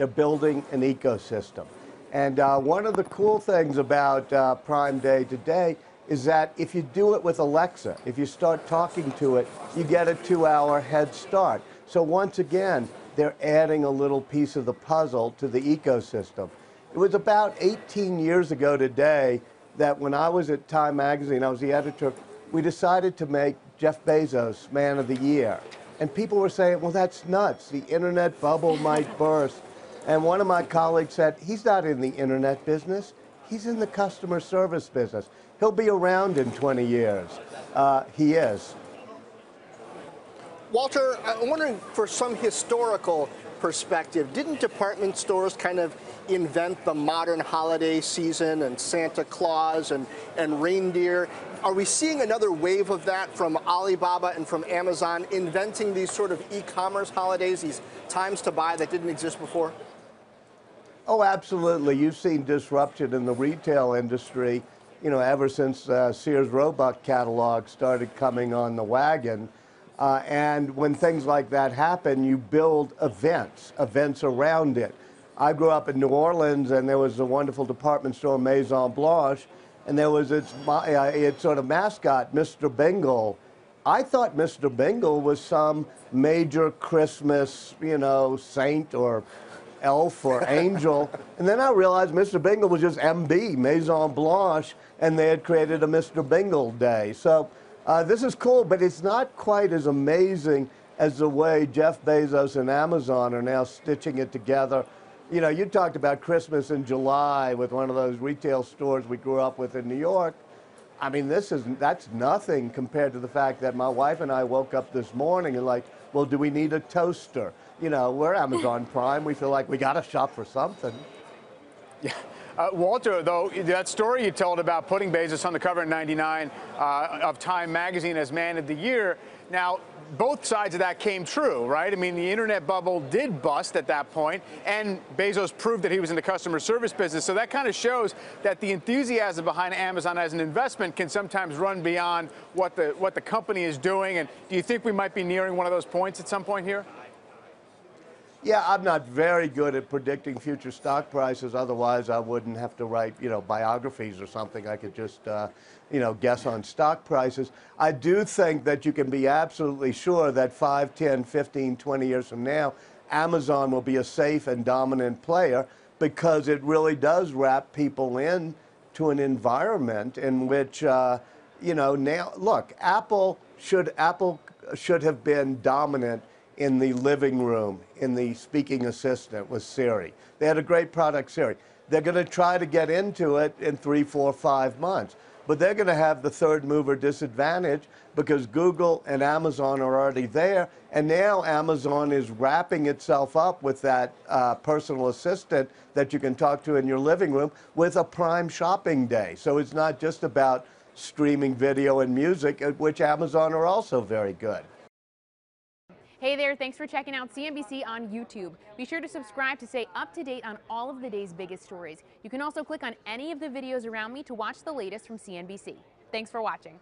They're building an ecosystem. And one of the cool things about Prime Day today is that if you do it with Alexa, if you start talking to it, you get a 2-hour head start. So once again, they're adding a little piece of the puzzle to the ecosystem. It was about 18 years ago today that when I was at Time Magazine, I was the editor, we decided to make Jeff Bezos Man of the Year. And people were saying, well, that's nuts. The internet bubble might burst. And one of my colleagues said, he's not in the internet business. He's in the customer service business. He'll be around in 20 years. He is. Walter, I'm wondering, for some historical perspective, didn't department stores kind of invent the modern holiday season and Santa Claus and reindeer? Are we seeing another wave of that from Alibaba and from Amazon, inventing these sort of e-commerce holidays, these times to buy that didn't exist before? Oh, absolutely. You've seen disruption in the retail industry, ever since Sears Roebuck catalog started coming on the wagon. And when things like that happen, you build events around it. I grew up in New Orleans, and there was a wonderful department store, Maison Blanche, and there was its sort of mascot, Mr. Bingle. I thought Mr. Bingle was some major Christmas, saint or elf or angel. And then I realized Mr. Bingle was just MB, Maison Blanche, and they had created a Mr. Bingle Day. So this is cool, but it's not quite as amazing as the way Jeff Bezos and Amazon are now stitching it together. You talked about Christmas in July with one of those retail stores we grew up with in New York. I mean, that's nothing compared to the fact that my wife and I woke up this morning and like, well, do we need a toaster? We're Amazon Prime. We feel like we got to shop for something. Yeah. Walter, though, that story you told about putting Bezos on the cover in '99 of Time Magazine as Man of the Year, now, both sides of that came true, right? I mean, the internet bubble did bust at that point, and Bezos proved that he was in the customer service business. So that kind of shows that the enthusiasm behind Amazon as an investment can sometimes run beyond what the company is doing. And do you think we might be nearing one of those points at some point here? Yeah, I'm not very good at predicting future stock prices. Otherwise, I wouldn't have to write, biographies or something. I could just, guess on stock prices. I do think that you can be absolutely sure that 5, 10, 15, 20 years from now, Amazon will be a safe and dominant player because it really does wrap people in to an environment in which, now, look, Apple should have been dominant in the living room, in the speaking assistant with Siri. They had a great product, Siri. They're going to try to get into it in 3, 4, 5 months. But they're going to have the third mover disadvantage because Google and Amazon are already there. And now Amazon is wrapping itself up with that personal assistant that you can talk to in your living room with a Prime Shopping Day. So it's not just about streaming video and music, at which Amazon are also very good. Hey there, thanks for checking out CNBC on YouTube. Be sure to subscribe to stay up to date on all of the day's biggest stories. You can also click on any of the videos around me to watch the latest from CNBC. Thanks for watching.